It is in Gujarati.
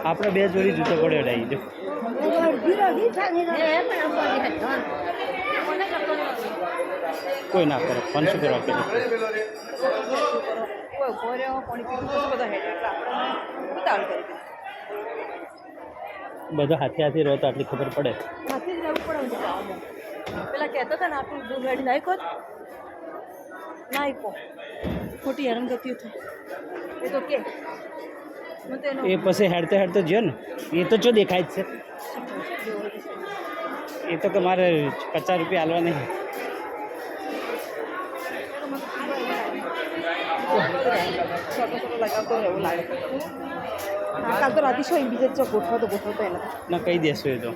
આપણે બે જોડી જૂતો પડ્યો ડાઈ જો કોઈ ના કરો 500 કરો આપે બધા હાથે હાથે રહો તો આટલી ખબર પડે પેલા કહેતા હતા ને આપણું દૂધ ગાડી નાખ્યો નાખ્યો ખોટી હેરાનગતિઓ થાય એ તો કે એ પછી હેડતે હેડતે જો ને એ તો જો દેખાય જ છે એ તો કે મારે 50 રૂપિયા આલવા નહીં લગાવતો એવું લાગે કાલ તો રાતે શું બીજે ગોઠવો તો એના ના કહી દેશું એ તો